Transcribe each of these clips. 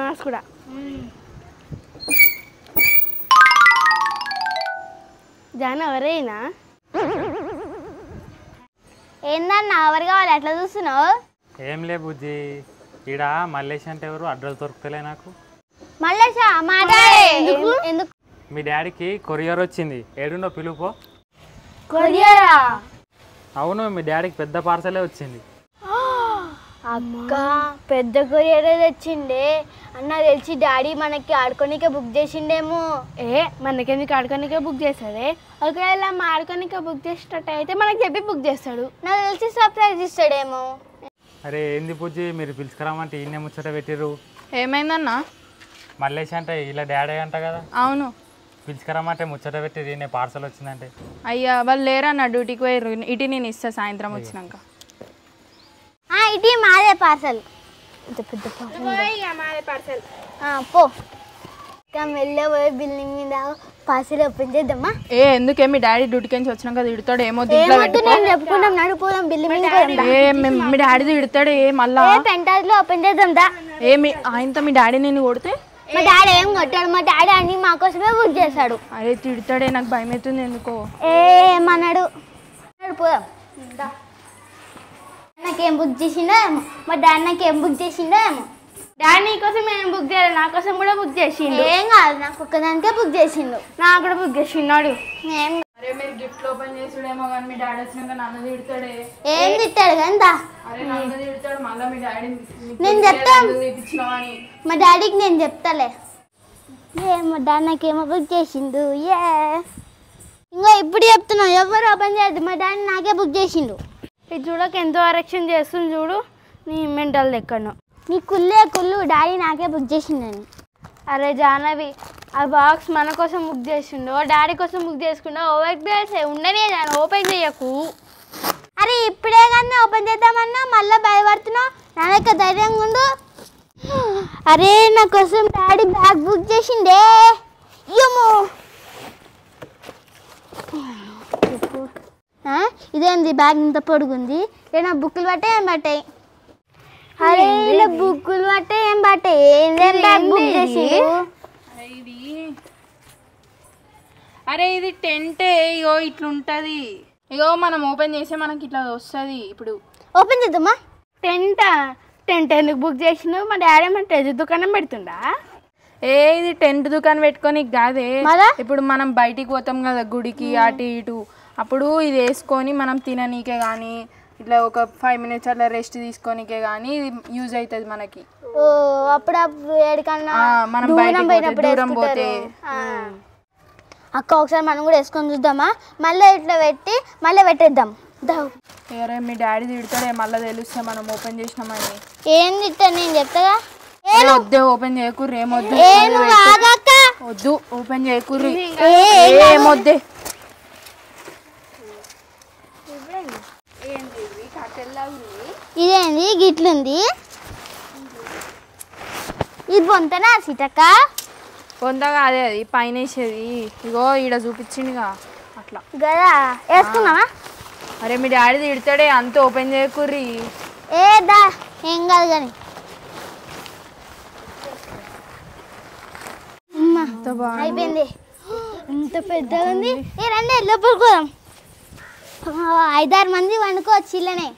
అనానాస్ కూడా. జాన ఎవరైనా ఏందన్నా ఎవరు కావాలి అట్లా చూస్తున్నావు? ఏం లే బుజ్జి, ఈడ మల్లేష్ అంటే ఎవరు అడ్రస్ దొరుకుతలే నాకు. మల్లేషా మాట్లాడే. ఎందుకు? మీ డాడీకి కొరియర్ వచ్చింది, ఏడుండో పిలుపో. కొరియరా? అవును, మీ డాడీకి పెద్ద పార్సలే వచ్చింది. అక్క పెద్ద కొరియర్ తెచ్చిండే అన్న, తెలిసి డాడీ మనకి ఆడుకోనికే బుక్ చేసిండేమో. మనకెందుకు ఆడుకోనికే బుక్ చేస్తాడే? ఒకవేళ మా ఆడుకోనికే బుక్ చేసేటట్టు అయితే మనకు చెప్పి బుక్ చేస్తాడు. నాకు తెలిసి సర్ప్రైజ్ ఇస్తాడేమో. అరే ఏంది బుజ్జి, మీరు పిలుచుకురామంటే ఈయనే ముచ్చట పెట్టిర్రు. ఏమైందన్నా? మల్లేష్ అంటే ఇలా డాడీ అంట కదా. అవును, పిలుచుకురామంటే ముచ్చట పెట్టిర్రు, ఈయన పార్సల్ వచ్చిందంటే. అయ్యా వాళ్ళు లేరన్న, డ్యూటీకి పోయారు. ఇటు నేను ఇస్తా సాయంత్రం వచ్చినాక. ఇది మాదే పార్సల్. మాదే పార్సల్. పో వెళ్ళే పోయి బిల్డింగ్ మీద పార్సల్ ఓపెన్ చేద్దామా? ఎందుకే మీ డాడీ డ్యూటీకి నుంచి వచ్చినాక తిడతాడు ఏమో. చెప్పుకుంటాం, నడిపోదాం బిల్డింగ్ మీ డాడీ తిడతాడు మళ్ళా. పెంటాజ్ లో ఓపెన్ చేద్దాం దా. ఆయనతో మీ డాడీ నేను కొడితే? మా డాడీ ఏం కొట్టాడు, మా డాడీ అన్ని మా కోసమే బుక్ చేశాడు. అరే తిడతాడే, నాకు భయం అవుతుంది ఎందుకో. ఏమన్నాడు? పోదాం. నాకేం బుక్ చేసిండో ఏమో, మా డాడీ నాకేం బుక్ చేసిండో ఏమో. డాడీ నీ కోసం నేను బుక్ చేయలేదు, నా కోసం కూడా బుక్ చేసిండు. ఏం కాదు, నాకు ఒక్కదానికే బుక్ చేసిండు. నాకు కూడా బుక్ చేసిండు. అరే మీరు గిఫ్ట్ ఓపెన్ చేసుడేమో కానీ మీ డాడీ వచ్చినాక నన్ను తిడతాడే. ఏం తిట్టాడు కానీ దా. అరే నన్ను తిడతాడు మళ్ళీ మీ డాడీ. నేను చెప్తాను తీపిచ్చినావని మా డాడీకి, నేను చెప్తాలే. మా డాడీ నాకేమో బుక్ చేసిండు. ఇంకో ఇప్పుడు చెప్తున్నా, ఎవరు ఓపెన్ చేయద్దు, మా డాడీ నాకే బుక్ చేసిండు. ఇది చూడక ఎంతో ఆరక్షణ చేస్తుంది చూడు, నీ మెంటల్ ఎక్కడో. నీ కుళ్ళు డాడీ నాకే బుక్ చేసిండని. అరే జాహ్నవి, ఆ బాక్స్ మన కోసం బుక్ చేసిండో డాడీ కోసం బుక్ చేసుకుండో ఓవర్ తెలిసే ఉండని, దాన్ని ఓపెన్ చేయకు. అరే ఇప్పుడే కానీ ఓపెన్ చేద్దామన్నా మళ్ళీ భయపడుతున్నావు. నా దగ్గర ధైర్యంగా ఉండు. అరే నా కోసం డాడీ బ్యాగ్ బుక్ చేసిండే. ఏమో ఇదేంది బ్యాగ్ ఇంత పొడుగుంది? ఏనా బుక్కులు పట్టే ఏం పట్టాయి? అరే ఇలా బుక్కులు పట్టే ఏం పట్టాయి? ఏం బ్యాగ్ బుక్ చేసిండు? అరే ఇది టెంటే, ఇగో ఇట్లుంటది. ఇగో మనం ఓపెన్ చేస్తే మనకి ఇట్లా వస్తుంది. ఇప్పుడు ఓపెన్ చేద్దామా? టెంట్ ఎందుకు బుక్ చేసినావు? మా డాడీ మన టెంట్ దుకాణం పెడుతుండా? ఇది టెంట్ దుకాణం పెట్టుకొని కాదే. ఇప్పుడు మనం బయటికి పోతాం కదా గుడికి అటు ఇటు, అప్పుడు ఇది వేసుకొని మనం తిననీకే కానీ ఇట్లా ఒక 5 minutes అట్లా రెస్ట్ తీసుకోనికే కానీ ఇది యూజ్ అవుతుంది మనకి. అప్పుడప్పుడు ఏడికన్నా మనం దూరం పోతే. అక్క ఒకసారి మనం కూడా వేసుకొని చూద్దామా? మళ్ళీ ఇట్లా పెట్టి మళ్ళీ పెట్టేద్దాం. అరే మీ డాడీ తిడతాడే మళ్ళీ తెలుస్తే మనం ఓపెన్ చేసినామని. ఏం తిట్టా నేను చెప్తాగా. వద్దే ఓపెన్ చేయకుర్రి, ఏమొద్దు వద్దు ఓపెన్ చేయకుర్రి, ఏమొద్దే. ఇదేంది గిట్లుంది? ఇది పొంతనా సీతక్క? పొందగా అదే, అది పైన వేసేది. ఇగో ఈడ చూపించిందిగా అట్లా కదా, వేసుకున్నావా? అరే మీ డాడీ తిడతాడే, అంత ఓపెన్ చేయకుర్రి. దా ఏం కాదు కానీ. అయిపోయింది. ఇంత పెద్దగా ఉంది. రండి లోపలికి పోదాం. 5-6 మంది వండుకోవచ్చు ఇల్లనే.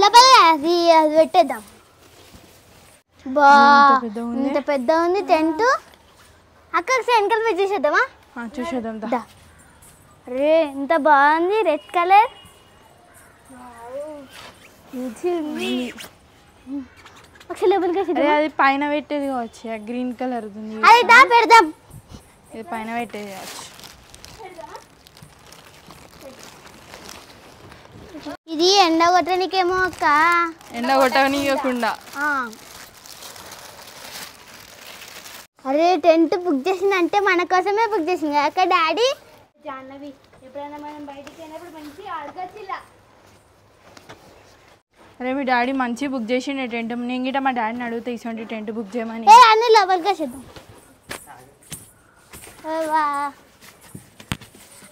లోపల అది పెట్టేద్దాం. ఇంత పెద్ద ఉంది టెంట్. అక్కడ వెనకాల మీద చూసేద్దామా? చూసేద్దాం. అరే ఎంత బాగుంది, రెడ్ కలర్. అది పైన పెట్టేది కావచ్చు, గ్రీన్ కలర్ ఉంది. అది దా పెడదాం. ఇది పైన పెట్టేది కావచ్చు. ఇది ఎండ కొట్టడానికేమో అక్క. ఎండ కొట్టనియకుండా. అరే టెంట్ బుక్ చేసిందంటే మన కోసమే బుక్ చేసింది అక్క డాడీ. జాహ్నవి, ఎప్పుడైనా మనం బయటికి వెళ్ళినప్పుడు మంచి ఆడుకోవచ్చు. అరే మీ డాడీ మంచి బుక్ చేసిండే టెంట్. నేను గిట్ట మా డాడీని అడిగితే ఇసంటి టెంట్ బుక్ చేయమని. అన్ని లోపలికి చేద్దాం.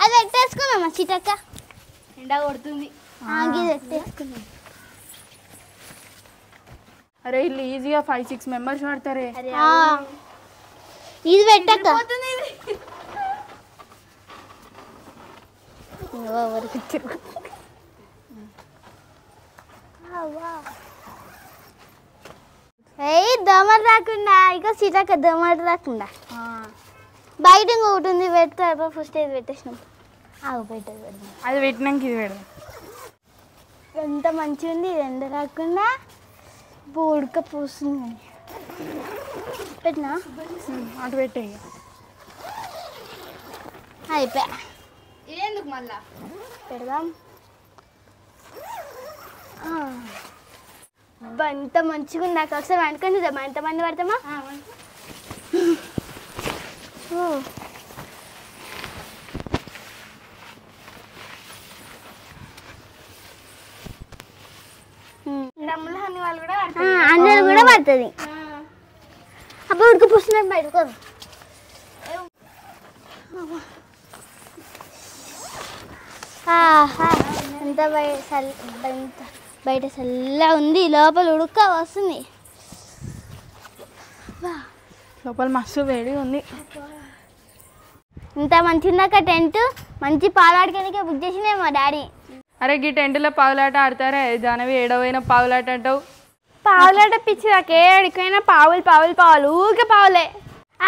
అది పెట్టేసుకున్నామా సీతక్క? ఎండ కొడుతుంది. అరే వీళ్ళు ఈజీగా 5-6 మెంబర్స్ పడతారే. ఇది పెట్టక్క దోమలు రాకుండా ఇక సీటక్క దోమలు రాకుండా బయట ఇంకొకటి ఉంది పెడతారు. ఫస్ట్ ఇది పెట్టేసినాం. పెట్టేది పెడదాం. అది పెట్టినాక ఇది పెడదాం. ఎంత మంచిగా ఉంది. ఇది ఎండ రాకుండా ఉడక పోస్తుంది. పెట్టినా అటు పెట్టే అయిపోయా. ఇదేందుకు మళ్ళా పెడదాం. ఎంత మంచిగా ఉంది. నాకు ఒకసారి వండుకొని చూద్దామా ఎంతమంది పడతామా? అందరూ కూడా పడుతుంది. అప్పుడు ఉడకపోస్తున్నారు బయటకు. ఎంత బయట చల్లగా ఉంది, లోపల ఉడక వస్తుంది. లోపల మస్తు వేడి ఉంది. ఇంత మంచిదాక టెంట్ మంచి పాలాడికి బుక్ చేసినే మా డాడీ. అరే గీ టెంట్లో పావులాట ఆడతారా? జానవి ఏడవైనా పావులాట అంటావు. పావులాట పిచ్చి నాకు ఏడికైనా పావులు పావులు పావులు ఊరికే పావులే.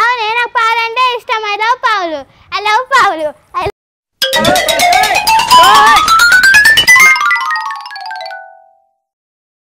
అవునే నాకు పావులు అంటే ఇష్టం. ఐ లవ్ పావులు. ఐ లవ్ పావులు.